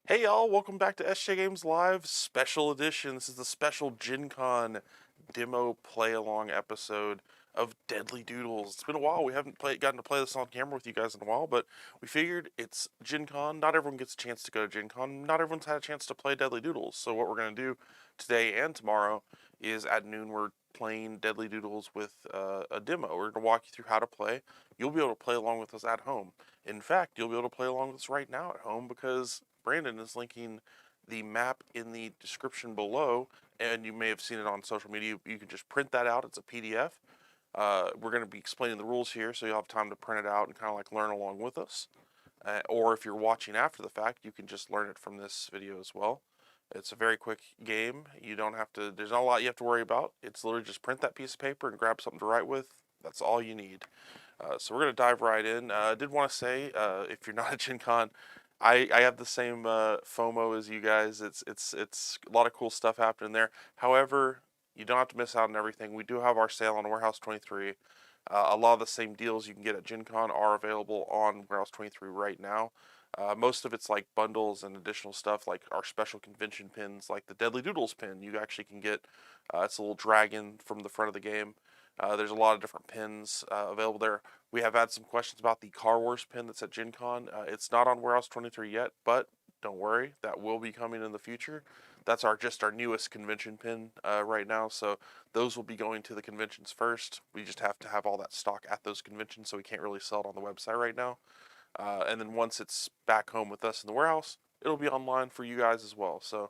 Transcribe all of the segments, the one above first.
Hey y'all, welcome back to SJGames Live Special Edition. This is the special Gen Con demo play-along episode of Deadly Doodles. It's been a while, we haven't gotten to play this on camera with you guys in a while, but we figured it's Gen Con. Not everyone gets a chance to go to Gen Con. Not everyone's had a chance to play Deadly Doodles. So what we're going to do today and tomorrow is at noon we're playing Deadly Doodles with a demo. We're going to walk you through how to play. You'll be able to play along with us at home. In fact, you'll be able to play along with us right now at home because Brandon is linking the map in the description below, and you may have seen it on social media. You can just print that out. It's a PDF. We're going to be explaining the rules here, so you'll have time to print it out and kind of like learn along with us. Or if you're watching after the fact, you can just learn it from this video as well. It's a very quick game. You don't have to, there's not a lot you have to worry about. It's literally just print that piece of paper and grab something to write with. That's all you need. So we're going to dive right in. I did want to say, if you're not at Gen Con, I have the same FOMO as you guys. It's a lot of cool stuff happening there. However, you don't have to miss out on everything. We do have our sale on Warehouse 23. A lot of the same deals you can get at Gen Con are available on Warehouse 23 right now. Most of it's like bundles and additional stuff, like our special convention pins, like the Deadly Doodles pin. You actually can get. It's a little dragon from the front of the game. There's a lot of different pins available there. We have had some questions about the Car Wars pin that's at Gen Con. It's not on Warehouse 23 yet, but don't worry, that will be coming in the future. That's just our newest convention pin right now, so those will be going to the conventions first. We just have to have all that stock at those conventions, so we can't really sell it on the website right now. And then once it's back home with us in the warehouse, it'll be online for you guys as well. So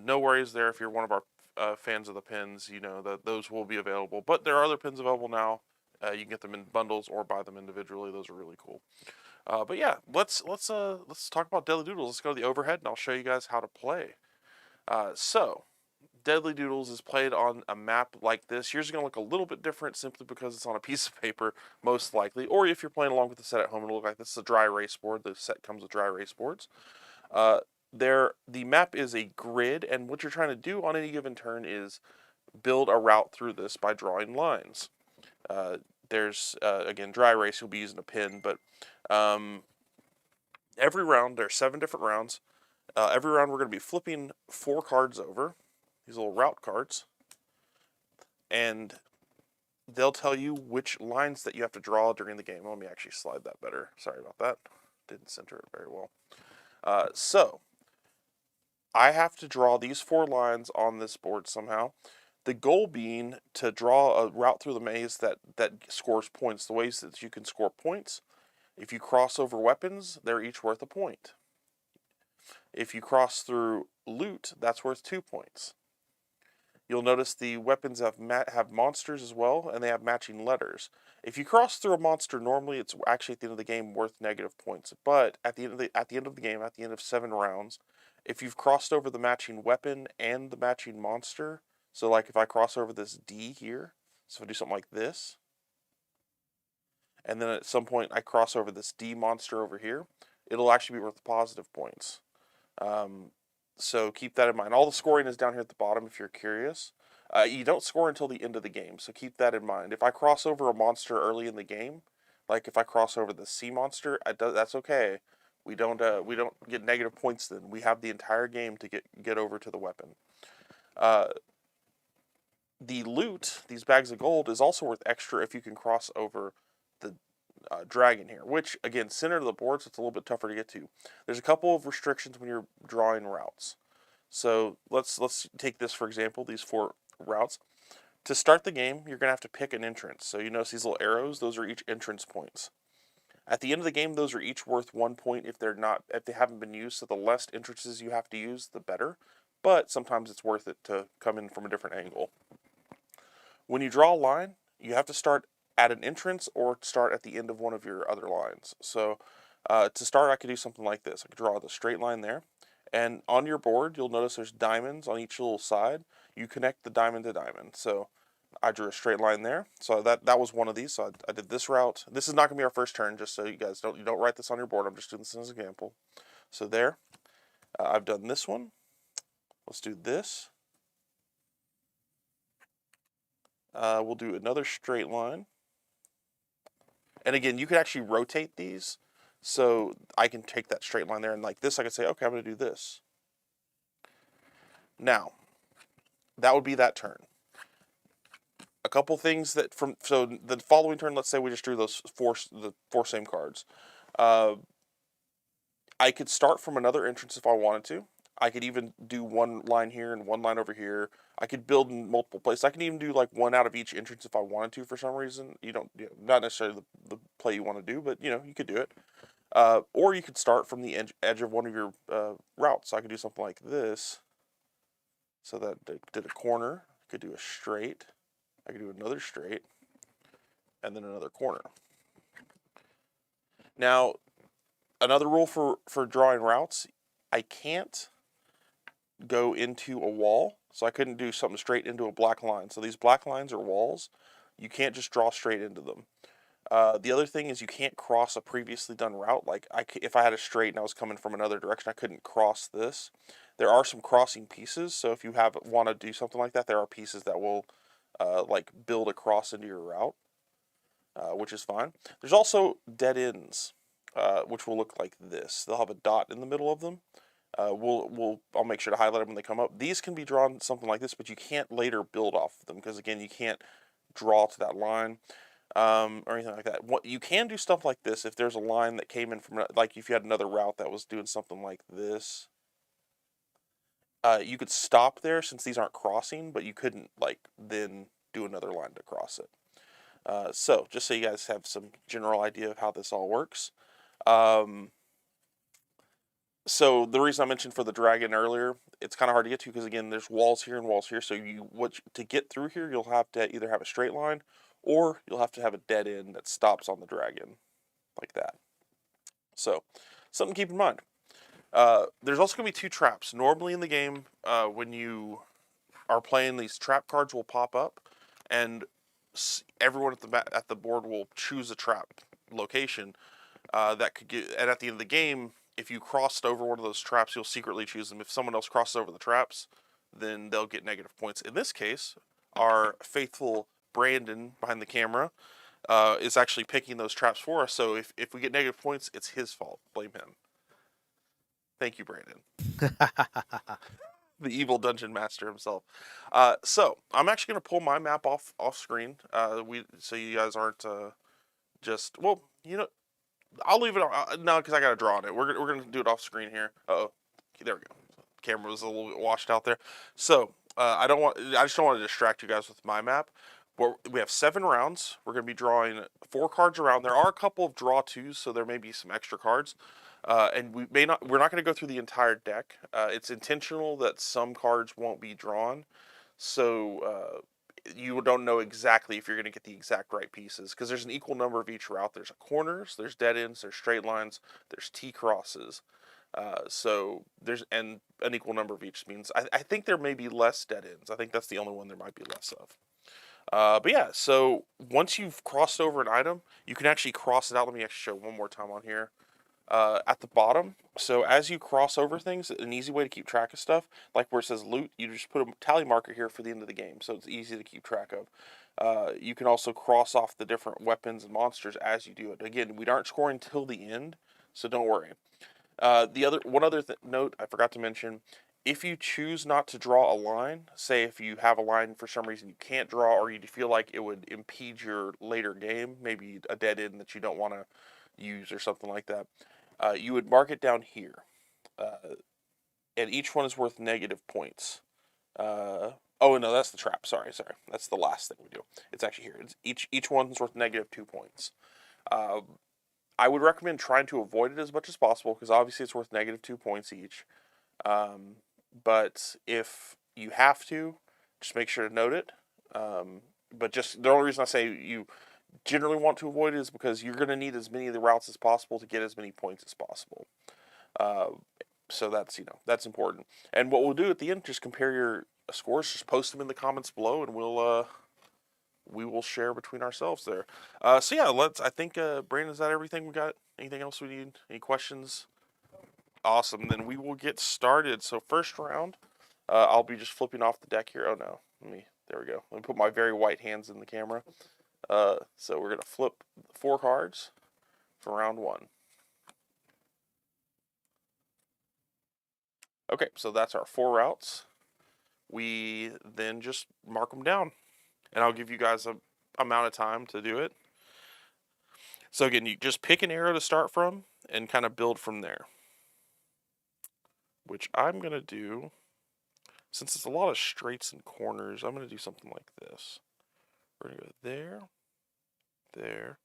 no worries there if you're one of our fans of the pins. You know that those will be available, but there are other pins available now. You can get them in bundles or buy them individually. Those are really cool. But yeah, let's talk about Deadly Doodles. Let's go to the overhead, and I'll show you guys how to play. So Deadly Doodles is played on a map like this. Yours is going to look a little bit different simply because it's on a piece of paper, most likely. Or if you're playing along with the set at home, it'll look like this is a dry erase board. The set comes with dry erase boards. Uh, the map is a grid, and what you're trying to do on any given turn is build a route through this by drawing lines. Uh, there's again dry erase. You'll be using a pen, but um, every round there's 7 different rounds. Every round we're going to be flipping 4 cards over, these little route cards, and they'll tell you which lines that you have to draw during the game. Let me actually slide that better. Sorry about that. Didn't center it very well. So I have to draw these 4 lines on this board somehow. The goal being to draw a route through the maze that scores points. The ways that you can score points: if you cross over weapons, they're each worth a point. If you cross through loot, that's worth 2 points. You'll notice the weapons have monsters as well, and they have matching letters. If you cross through a monster normally, it's actually at the end of the game worth negative points. But at the end of the game, at the end of 7 rounds, if you've crossed over the matching weapon and the matching monster, so like if I cross over this D here, so if I do something like this, and then at some point I cross over this D monster over here, it'll actually be worth positive points. Um, so keep that in mind. All the scoring is down here at the bottom if you're curious. You don't score until the end of the game, so keep that in mind. If I cross over a monster early in the game, like if I cross over the sea monster, that's okay. We don't get negative points then. We have the entire game to get over to the weapon. Uh, the loot, these bags of gold, is also worth extra if you can cross over the dragon here, which again, center of the board, so it's a little bit tougher to get to. There's a couple of restrictions when you're drawing routes. So let's take this for example, these 4 routes. To start the game, you're gonna have to pick an entrance. So you notice these little arrows; those are each entrance points. At the end of the game, those are each worth 1 point if they haven't been used. So the less entrances you have to use, the better. But sometimes it's worth it to come in from a different angle. When you draw a line, you have to start at an entrance or start at the end of one of your other lines. So to start, I could do something like this. I could draw the straight line there. And on your board, you'll notice there's diamonds on each little side. You connect the diamond to diamond. So I drew a straight line there. So that was one of these. So I did this route. This is not going to be our first turn, just so you guys don't write this on your board. I'm just doing this as an example. So there, I've done this one. Let's do this. We'll do another straight line. And again, you could actually rotate these. So I can take that straight line there, and like this, I can say, okay, I'm going to do this. Now, that would be that turn. A couple things that so the following turn, let's say we just drew the four same cards. I could start from another entrance if I wanted to. I could even do one line here and one line over here. I could build in multiple places. I can even do like one out of each entrance if I wanted to for some reason. Not necessarily the play you want to do, but you could do it. Or you could start from the edge of one of your routes. So I could do something like this. So that did a corner. I could do a straight. I could do another straight. And then another corner. Now, another rule for drawing routes, I can't go into a wall. So I couldn't do something straight into a black line. So these black lines are walls. You can't just draw straight into them. The other thing is you can't cross a previously done route. Like if I had a straight and I was coming from another direction, I couldn't cross this. There are some crossing pieces. So if you want to do something like that, there are pieces that will like build a cross into your route, which is fine. There's also dead ends, which will look like this. They'll have a dot in the middle of them. I'll make sure to highlight them when they come up. These can be drawn something like this, but you can't later build off of them because again, you can't draw to that line or anything like that. You can do stuff like this if there's a line that came in from, like if you had another route that was doing something like this. You could stop there since these aren't crossing, but you couldn't like then do another line to cross it. So just so you guys have some general idea of how this all works. So the reason I mentioned for the dragon earlier, it's kind of hard to get to because again, there's walls here and walls here. So to get through here, you'll have to either have a straight line, or you'll have to have a dead end that stops on the dragon, like that. So something to keep in mind. There's also going to be two traps. Normally in the game, when you are playing, these trap cards will pop up, and everyone at the board will choose a trap location that could get. And at the end of the game, if you crossed over one of those traps, you'll secretly choose them. If someone else crosses over the traps, then they'll get negative points. In this case, our faithful Brandon behind the camera is actually picking those traps for us. So if we get negative points, it's his fault. Blame him. Thank you, Brandon. The evil dungeon master himself. So I'm actually going to pull my map off screen. So you guys aren't just I'll leave it on. No, because I got to draw on it. We're going to do it off screen here. Oh, there we go. Camera was a little bit washed out there. So I just don't want to distract you guys with my map. We have 7 rounds. We're going to be drawing 4 cards around. There are a couple of draw twos, so there may be some extra cards. And we're not going to go through the entire deck. It's intentional that some cards won't be drawn. So you don't know exactly if you're going to get the exact right pieces because there's an equal number of each route. There's corners, there's dead ends, there's straight lines, there's T-crosses. So there's an equal number of each means. I think there may be less dead ends. I think that's the only one there might be less of. But yeah, so once you've crossed over an item, you can actually cross it out. Let me actually show one more time on here. At the bottom, so as you cross over things, an easy way to keep track of stuff, like where it says loot, you just put a tally marker here for the end of the game, so it's easy to keep track of. You can also cross off the different weapons and monsters as you do it. Again, we aren't scoring till the end, so don't worry. One other note I forgot to mention, if you choose not to draw a line, say if you have a line for some reason you can't draw or you feel like it would impede your later game, maybe a dead end that you don't want to use or something like that, you would mark it down here. And each one is worth negative points. Oh no, that's the trap. Sorry. That's the last thing we do. It's actually here. Each one's worth negative 2 points. I would recommend trying to avoid it as much as possible because obviously it's worth negative 2 points each. But if you have to, just make sure to note it. But just the only reason I say you generally want to avoid it is because you're going to need as many of the routes as possible to get as many points as possible. So that's important. And what we'll do at the end, just compare your scores, just post them in the comments below, and we will share between ourselves there. So yeah, I think Brandon, is that everything we got? Anything else we need? Any questions? Awesome. Then we will get started. So first round, I'll be just flipping off the deck here. Oh no, there we go. Let me put my very white hands in the camera. So we're going to flip 4 cards for round 1. Okay, so that's our 4 routes. We then just mark them down, and I'll give you guys a amount of time to do it. So again, you just pick an arrow to start from and kind of build from there. Which I'm going to do, since it's a lot of straights and corners, I'm going to do something like this. We're going to go there, there,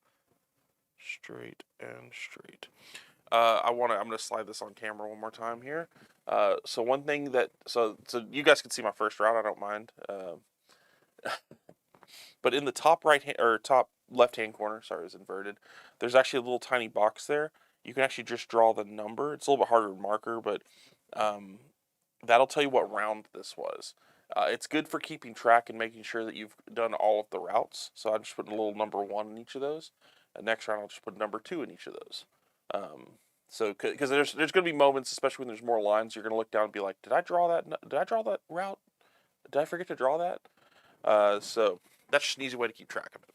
straight, and straight. I'm going to slide this on camera one more time here. So one thing that, so you guys can see my first route, I don't mind. But in the top right hand, or top left hand corner, sorry, it's inverted, there's actually a little tiny box there. You can actually just draw the number. It's a little bit harder to marker, but that'll tell you what round this was. It's good for keeping track and making sure that you've done all of the routes. So I just put a little number 1 in each of those. And next round I'll just put number 2 in each of those. So because there's going to be moments, especially when there's more lines, you're going to look down and be like, did I draw that? Did I draw that route? Did I forget to draw that? So that's just an easy way to keep track of it.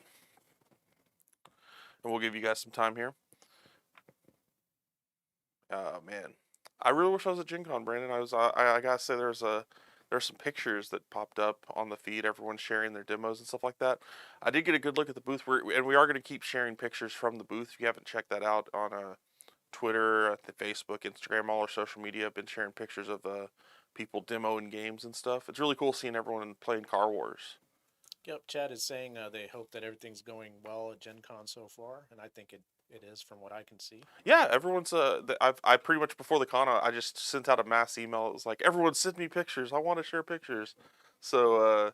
And we'll give you guys some time here. Man, I really wish I was at Gen Con, Brandon. I gotta say there's some pictures that popped up on the feed. Everyone's sharing their demos and stuff like that. I did get a good look at the booth, and we are going to keep sharing pictures from the booth. If you haven't checked that out on Twitter, Facebook, Instagram, all our social media, I've been sharing pictures of people demoing games and stuff. It's really cool seeing everyone playing Car Wars. Yep, Chad is saying they hope that everything's going well at Gen Con so far, and I think it is from what I can see. Yeah, everyone's I pretty much before the con I just sent out a mass email. It was like, everyone send me pictures. I want to share pictures. So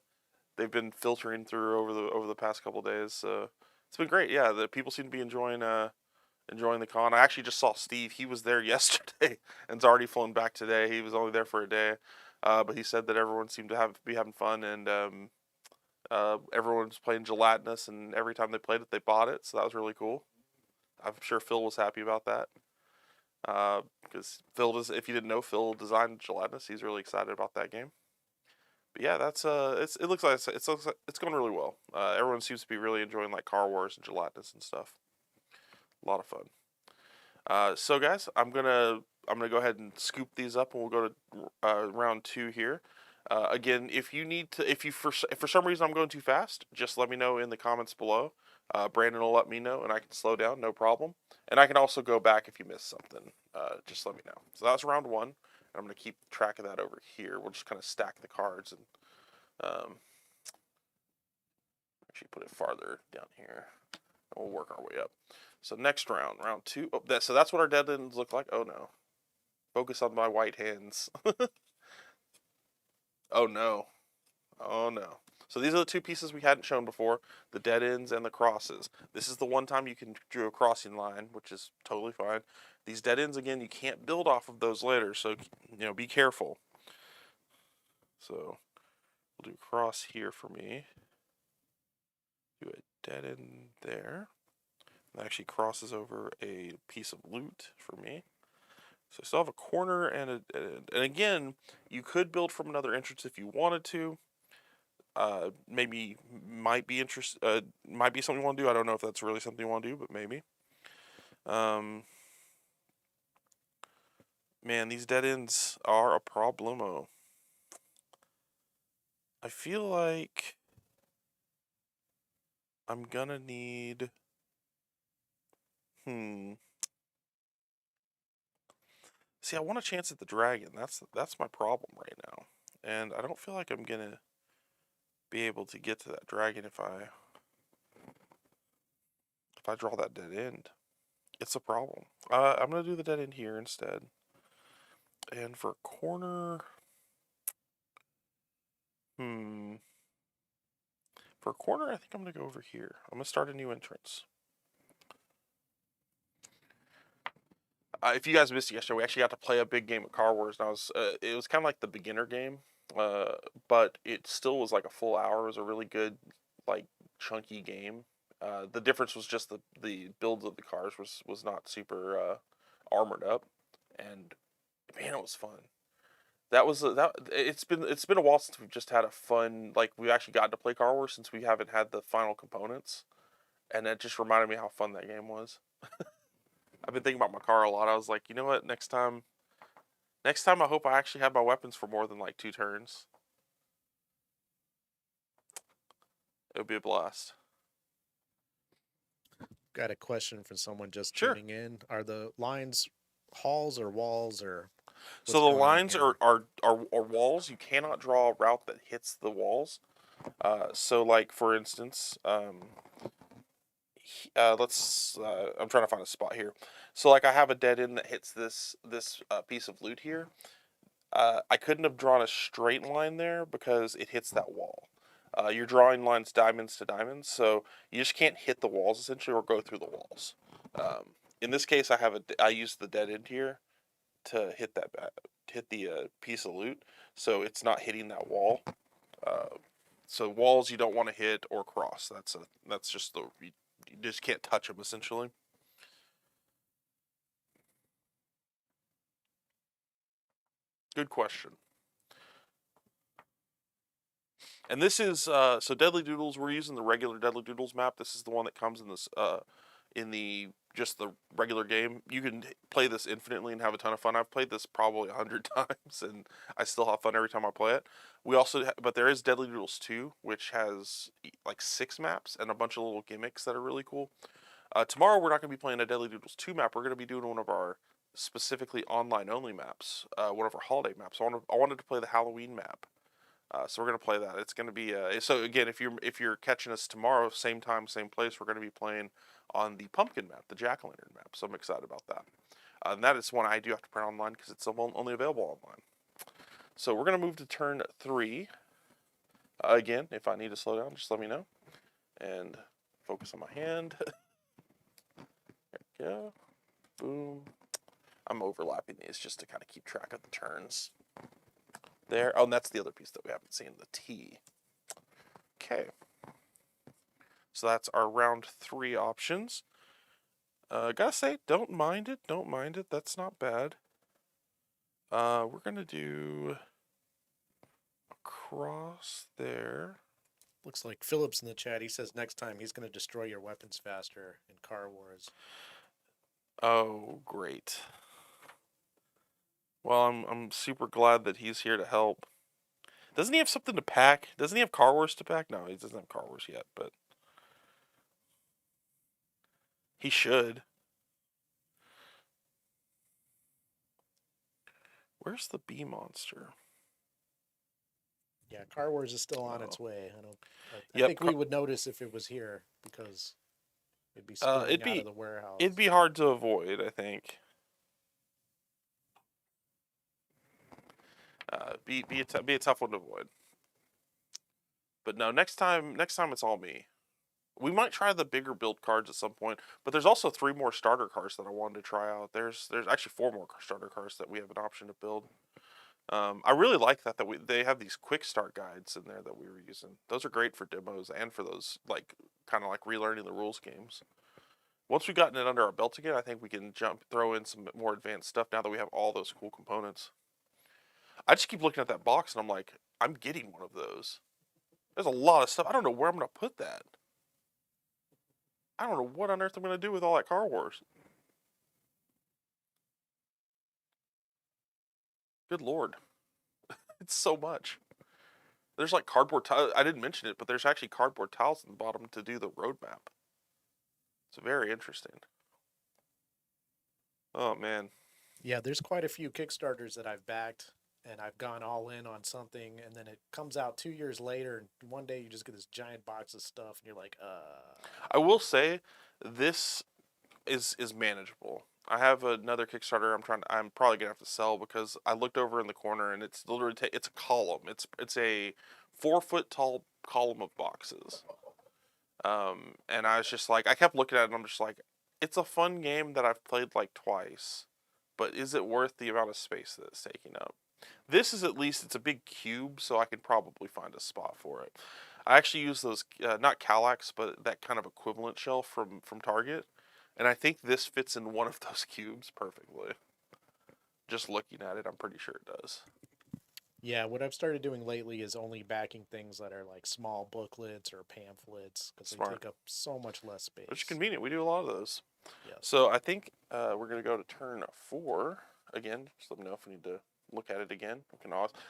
they've been filtering through over the past couple days. So it's been great. Yeah, the people seem to be enjoying the con. I actually just saw Steve. He was there yesterday and's already flown back today. He was only there for a day, but he said that everyone seemed to be having fun, and everyone was playing gelatinous, and every time they played it, they bought it. So that was really cool. I'm sure Phil was happy about that. Because Phil does. If you didn't know, Phil designed gelatinous. He's really excited about that game. But yeah, that's it looks like it's going really well. Everyone seems to be really enjoying like Car Wars and gelatinous and stuff. A lot of fun. So guys, I'm gonna go ahead and scoop these up, and we'll go to round 2 here. Again, if for some reason I'm going too fast, just let me know in the comments below. Brandon will let me know, and I can slow down, no problem. And I can also go back if you miss something. Just let me know. So that's round 1. And I'm going to keep track of that over here. We'll just kind of stack the cards and actually put it farther down here. And we'll work our way up. So next round, round 2. Oh, so that's what our dead ends look like. Oh no. Focus on my white hands. Oh no. Oh no. So these are the 2 pieces we hadn't shown before, the dead ends and the crosses. This is the one time you can draw a crossing line, which is totally fine. These dead ends, again, you can't build off of those later, so be careful. So we'll do cross here for me. Do a dead end there. That actually crosses over a piece of loot for me. So I still have a corner and again, you could build from another entrance if you wanted to. Maybe might be something you want to do. I don't know if that's really something you want to do, but maybe. Man, these dead ends are a problemo. I feel like I'm gonna need. See, I want a chance at the dragon. That's my problem right now, and I don't feel like I'm gonna be able to get to that dragon if I draw that dead end. It's a problem. I'm gonna do the dead end here instead. And for corner, for corner, I think I'm gonna go over here. I'm gonna start a new entrance. If you guys missed it yesterday, we actually got to play a big game of Car Wars, and it was kind of like the beginner game, but it still was like a full hour. It was a really good, like, chunky game. The difference was just the builds of the cars was not super armored up, and man, it was fun. It's been a while since we've just had a fun, like, we actually got to play Car Wars since we haven't had the final components, and it just reminded me how fun that game was. I've been thinking about my car a lot. I was like, you know what, next time Next time, I hope I actually have my weapons for more than like 2 turns. It would be a blast. Got a question for someone just Sure. tuning in. Are the lines halls or walls or So what's the going on lines here? are walls. You cannot draw a route that hits the walls. So like for instance, let's. I'm trying to find a spot here. So like I have a dead end that hits this piece of loot here. I couldn't have drawn a straight line there because it hits that wall. You're drawing lines diamonds to diamonds, so you just can't hit the walls essentially or go through the walls. In this case, I used the dead end here to hit the piece of loot, so it's not hitting that wall. Uh, so walls you don't want to hit or cross. That's just you just can't touch them essentially. Good question. And this is so Deadly Doodles. We're using the regular Deadly Doodles map. This is the one that comes in this in the just the regular game. You can play this infinitely and have a ton of fun. I've played this probably 100 times, and I still have fun every time I play it. But there is Deadly Doodles 2, which has like 6 maps and a bunch of little gimmicks that are really cool. Tomorrow we're not going to be playing a Deadly Doodles 2 map. We're going to be doing one of our specifically online only maps, one of our holiday maps. I wanted to play the Halloween map. So we're gonna play that. It's gonna be so again, if you're catching us tomorrow, same time, same place, we're gonna be playing on the pumpkin map, the jack o' lantern map. So I'm excited about that. And that is one I do have to print online because it's only available online. So we're gonna move to turn 3. Again, if I need to slow down, just let me know. And focus on my hand. There we go. Boom. I'm overlapping these just to kind of keep track of the turns. There. Oh, and that's the other piece that we haven't seen, the T. Okay. So that's our round 3 options. Gotta say, don't mind it. Don't mind it. That's not bad. We're gonna do across there. Looks like Phillips in the chat. He says next time he's going to destroy your weapons faster in Car Wars. Oh, great. Well, I'm super glad that he's here to help. Doesn't he have something to pack? Doesn't he have Car Wars to pack? No, he doesn't have Car Wars yet, but he should. Where's the bee monster? Yeah, Car Wars is still on Oh. its way. I Yep. think we would notice if it was here because it'd be spilling out of the warehouse. It'd be hard to avoid, I think. Be a tough one to avoid. But no, next time it's all me. We might try the bigger build cards at some point, but there's also 3 more starter cards that I wanted to try out. There's actually 4 more starter cards that we have an option to build. I really like that they have these quick start guides in there that we were using. Those are great for demos and for those like kind of like relearning the rules games. Once we've gotten it under our belt again, I think we can throw in some more advanced stuff now that we have all those cool components. I just keep looking at that box and I'm like, I'm getting one of those. There's a lot of stuff. I don't know where I'm gonna put that. I don't know what on earth I'm gonna do with all that Car Wars. Good lord, it's so much. There's like cardboard tiles. I didn't mention it, but there's actually cardboard tiles in the bottom to do the roadmap. It's very interesting. Oh man. Yeah, there's quite a few Kickstarters that I've backed and I've gone all in on something and then it comes out 2 years later and one day you just get this giant box of stuff and you're like, I will say, this is manageable. I have another Kickstarter I'm probably gonna have to sell because I looked over in the corner and it's literally it's a column. It's a 4 foot tall column of boxes. And I was just like, I kept looking at it and I'm just like, it's a fun game that I've played like twice, but is it worth the amount of space that it's taking up? This is at least, it's a big cube, so I can probably find a spot for it. I actually use those, not Kallax, but that kind of equivalent shell from Target, and I think this fits in one of those cubes perfectly. Just looking at it, I'm pretty sure it does. yeah, what I've started doing lately is only backing things that are like small booklets or pamphlets because they take up so much less space. Which is convenient. We do a lot of those. Yes. So I think we're going to go to turn 4 again. Just let me know if we need to look at it again.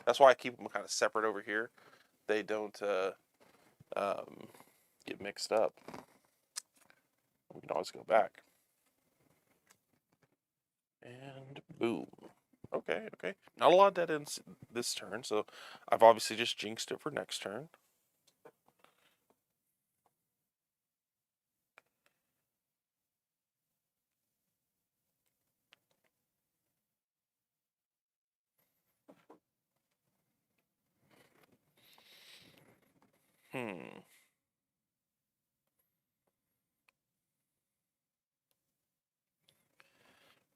That's why I keep them kind of separate over here. They don't get mixed up. We can always go back. And boom. Okay, okay. Not a lot of dead ends this turn, so I've obviously just jinxed it for next turn. Hmm.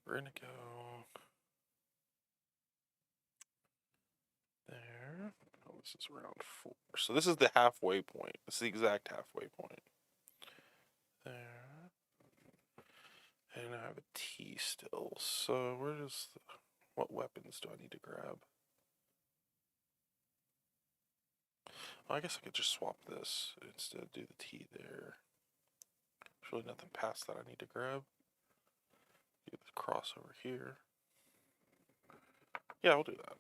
We're gonna go there. Oh, this is round 4. So this is the halfway point. This is the exact halfway point. There. And I have a T still. So what weapons do I need to grab? Well, I guess I could just swap this instead of do the T there. There's really nothing past that I need to grab. Do the cross over here. Yeah, we'll do that.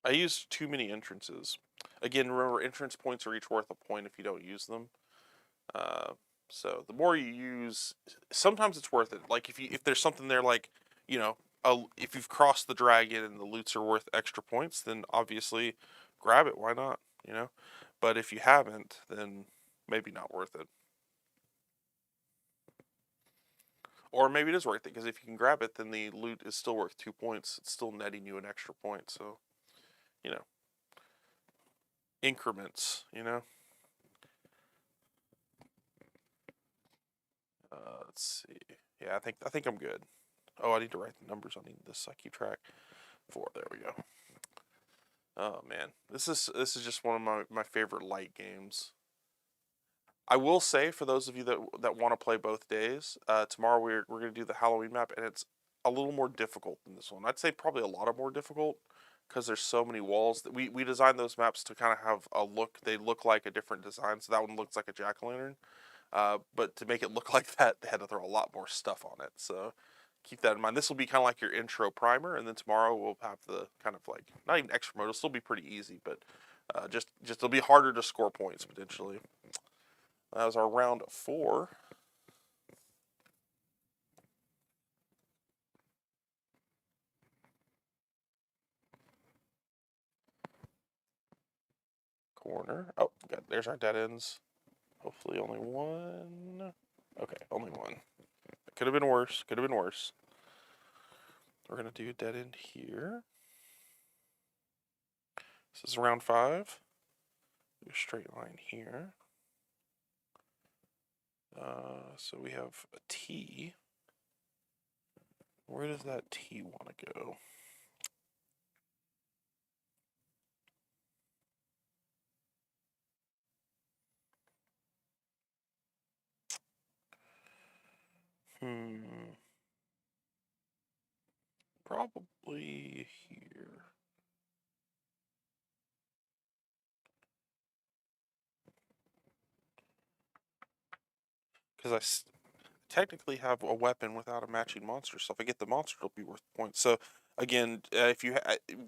I used too many entrances. Again, remember, entrance points are each worth a point if you don't use them. Uh, so the more you use, sometimes it's worth it. Like if there's something there, like you know, if you've crossed the dragon and the loots are worth extra points, then obviously grab it. Why not? You know, but if you haven't, then maybe not worth it. Or maybe it is worth it because if you can grab it, then the loot is still worth 2 points. It's still netting you an extra point. So you know, increments. You know. Let's see. Yeah, I think I'm good. Oh, I need to write the numbers on this so I keep track. 4. There we go. Oh man, this is just one of my favorite light games. I will say for those of you that want to play both days, tomorrow we're gonna do the Halloween map, and it's a little more difficult than this one. I'd say probably a lot more difficult because there's so many walls that we designed those maps to kind of have a look. They look like a different design, so that one looks like a jack-o'-lantern. But to make it look like that, they had to throw a lot more stuff on it. So keep that in mind. This will be kind of like your intro primer, and then tomorrow we'll have the kind of like not even extra mode. It'll still be pretty easy, but just it'll be harder to score points potentially. That was our round 4. Corner. Oh, there's our dead ends. Hopefully only one. Okay, only one. It could have been worse. Could have been worse. We're gonna do a dead end here. This is round 5. Do a straight line here. So we have a T. Where does that T want to go? Probably here. Because technically have a weapon without a matching monster. So if I get the monster, it'll be worth points. So again, if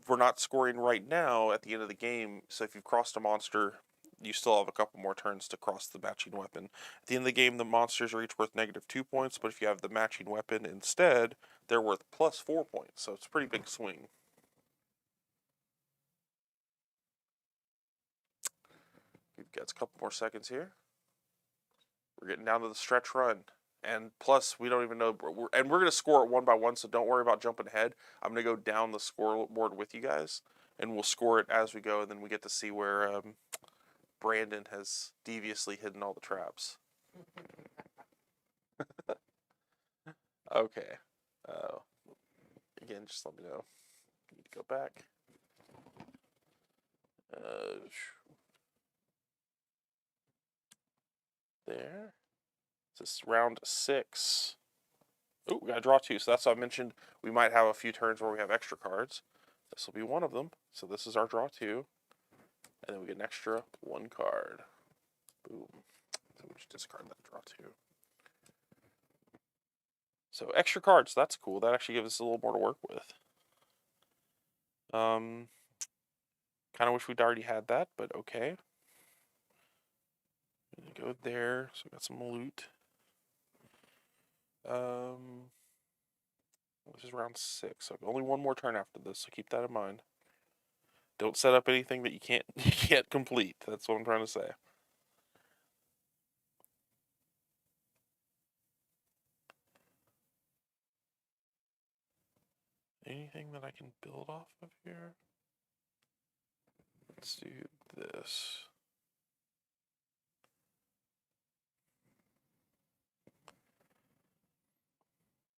we're not scoring right now at the end of the game. So if you've crossed a monster, you still have a couple more turns to cross the matching weapon. At the end of the game, the monsters are each worth -2 points. But if you have the matching weapon instead, they're worth +4 points. So it's a pretty big swing. We've got a couple more seconds here. We're getting down to the stretch run. And plus, we don't even know. We're going to score it one by one, so don't worry about jumping ahead. I'm going to go down the scoreboard with you guys, and we'll score it as we go, and then we get to see where Brandon has deviously hidden all the traps. Okay. Again, just let me know. Need to go back. There. This is round 6. Oh, we got to draw 2. So that's what I mentioned. We might have a few turns where we have extra cards. This will be one of them. So this is our draw 2. And then we get an extra 1 card. Boom. So we Just discard that, draw 2. So extra cards, that's cool. That actually gives us a little more to work with. Kind of wish we'd already had that, but okay. Go there. So we got some loot. This is round 6, so only one more turn after this. So keep that in mind. Don't set up anything that you can't complete. That's what I'm trying to say. Anything that I can build off of here? Let's do this.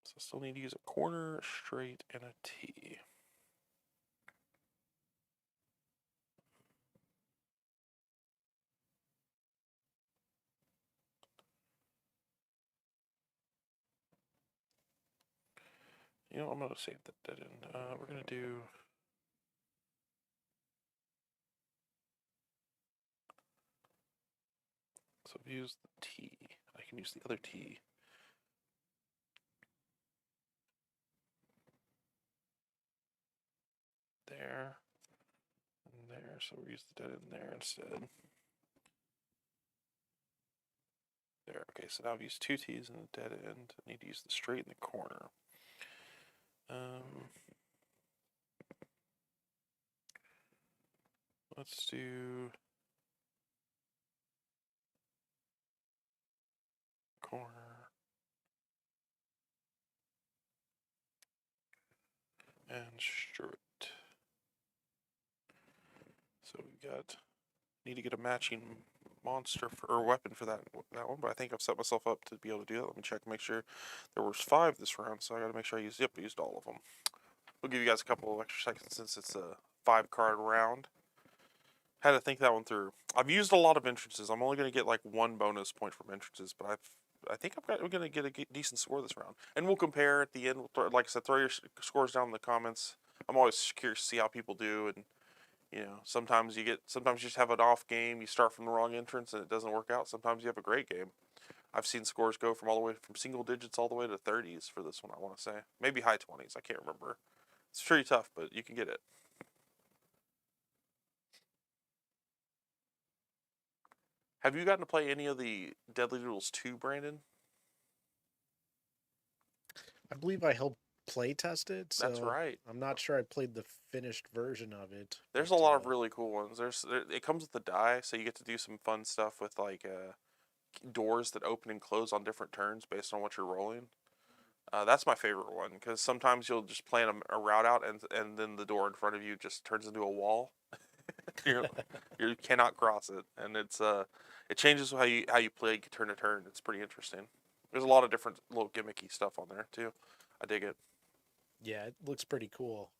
So I still need to use a corner, a straight, and a T. You know, I'm going to save that dead end. We're going to do... So use the T. I can use the other T. There. And there. So we'll use the dead end there instead. There. Okay, so now I've used 2 T's in the dead end. I need to use the straight in the corner. Let's do corner. And straight. So we got... Need to get a matching monster or weapon for that one, but I think I've set myself up to be able to do that. Let me check, make sure. There was 5 this round, so I got to make sure I used. Yep, I used all of them. We'll give you guys a couple of extra seconds since it's a 5-card round. Had to think that one through. I've used a lot of entrances. I'm only going to get like 1 bonus point from entrances, but I think we're going to get a decent score this round. And we'll compare at the end. Like I said, throw your scores down in the comments. I'm always curious to see how people do, and you know, sometimes you just have an off game. You start from the wrong entrance and it doesn't work out. Sometimes you have a great game. I've seen scores go from all the way from single digits all the way to 30s for this one. I want to say maybe high 20s. I can't remember. It's pretty tough, but you can get it. Have you gotten to play any of the Deadly Doodles 2, Brandon? I believe I helped play test it, so That's right. I'm not sure I played the finished version of it. There's but, a lot of really cool ones. It comes with the die, so you get to do some fun stuff with like doors that open and close on different turns based on what you're rolling. That's my favorite one because sometimes you'll just plan a route out and then the door in front of you just turns into a wall. You cannot cross it, and it changes how you play turn to turn. It's pretty interesting. There's a lot of different little gimmicky stuff on there too. I dig it. Yeah, it looks pretty cool.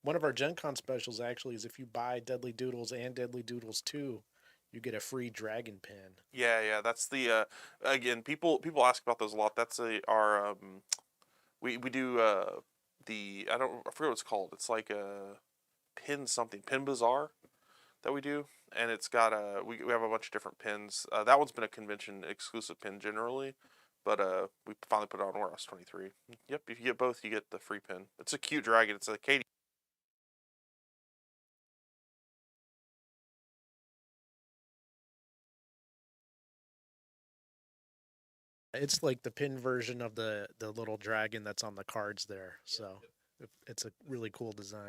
One of our Gen Con specials actually is if you buy Deadly Doodles and Deadly Doodles 2, you get a free dragon pin. Yeah. That's the again. People ask about those a lot. That's our we do I forget what it's called. It's like a pin bazaar that we do, and it's got we have a bunch of different pins. That one's been a convention exclusive pin generally, but we finally put it on Warehouse 23. Yep, if you get both, you get the free pin. It's a cute dragon. It's a Katie. It's like the pin version of the little dragon that's on the cards there. So it's a really cool design.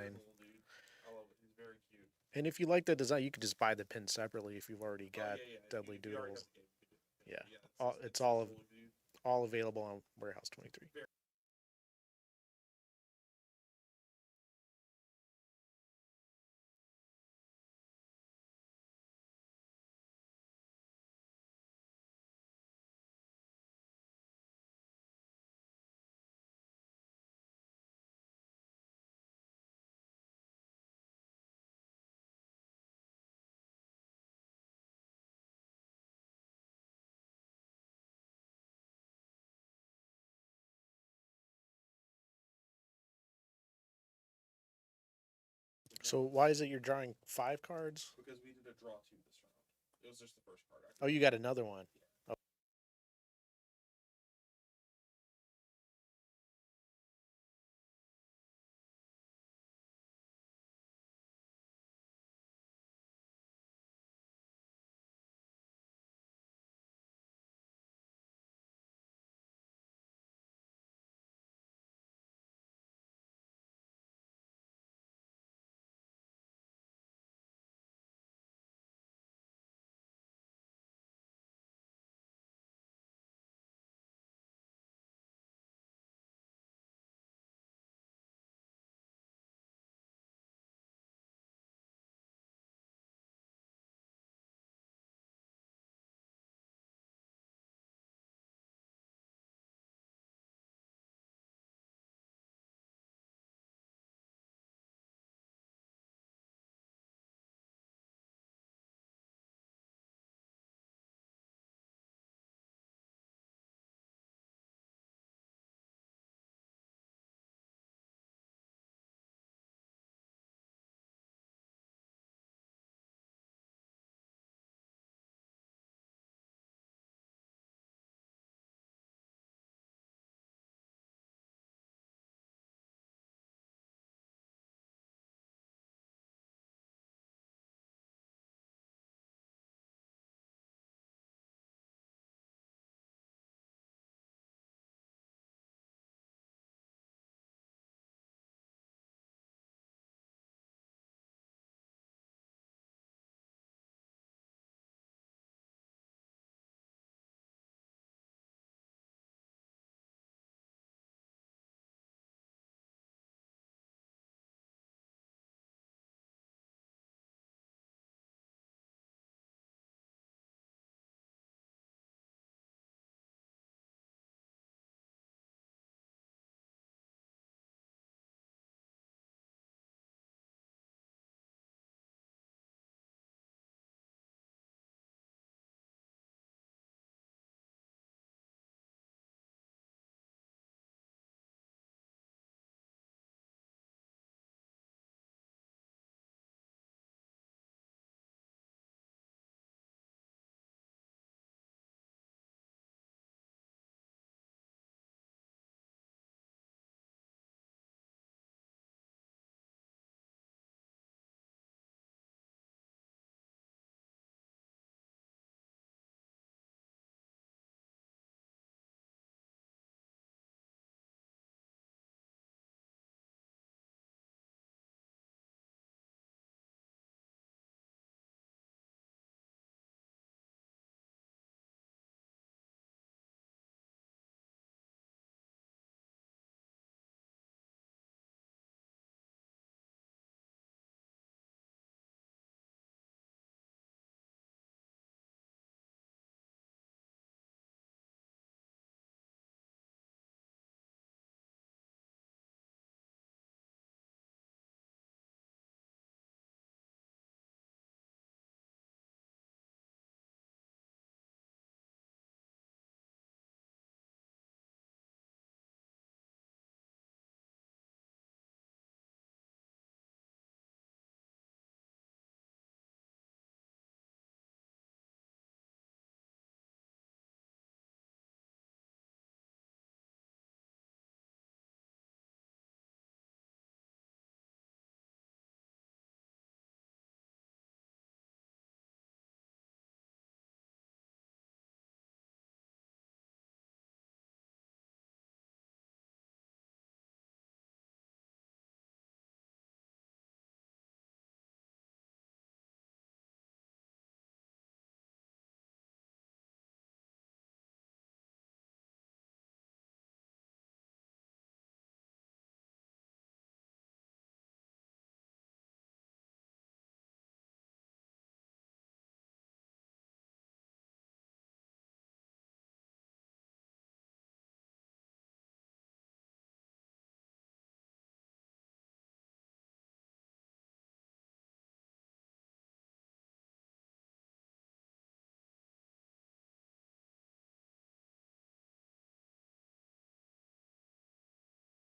I love it. He's very cute. And if you like the design, you can just buy the pin separately if you've already got Deadly Doodles. Yeah, it's all available on Warehouse 23. So why is it you're drawing 5 cards? Because we did a draw 2 this round. It was just the first card. Oh, you got another one.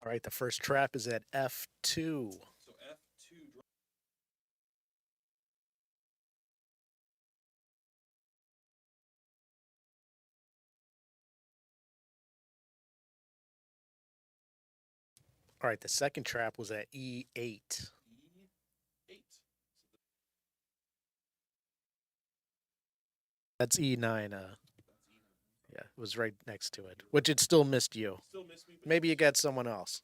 All right, the first trap is at F2. So F2. All right, the second trap was at E8. E8. That's E9. That's E9. Yeah, it was right next to it, which it still missed you. Still miss me. But Maybe you got someone else.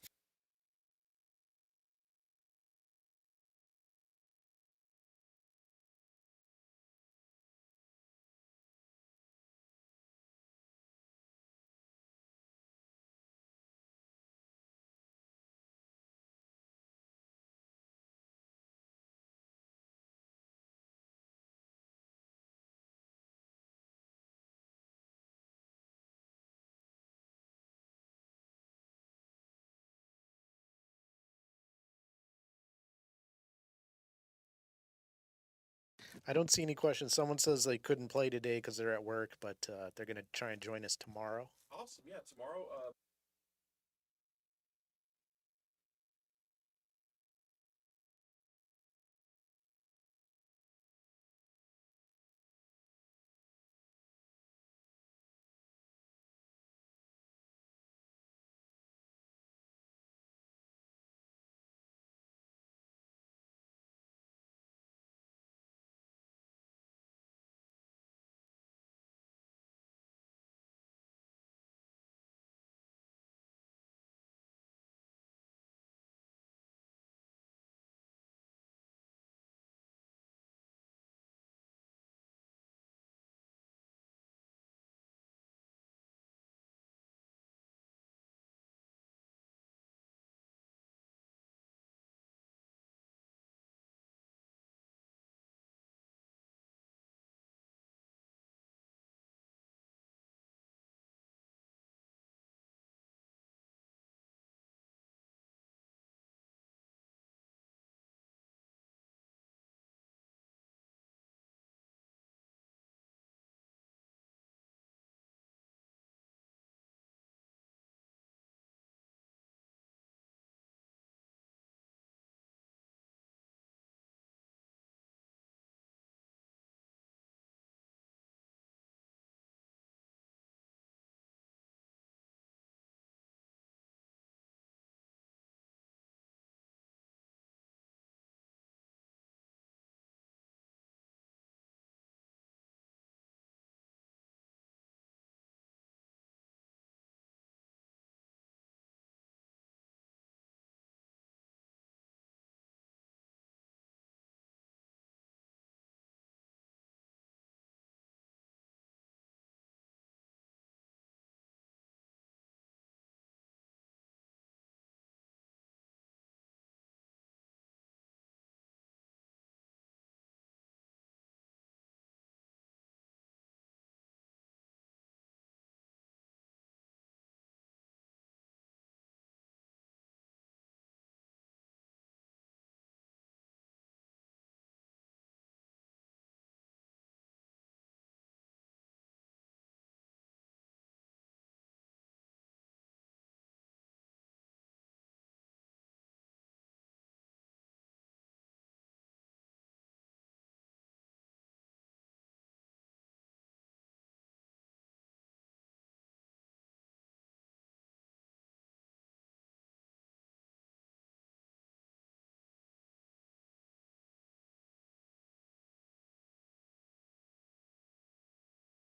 I don't see any questions. Someone says they couldn't play today because they're at work, but they're going to try and join us tomorrow. Awesome. Yeah, tomorrow.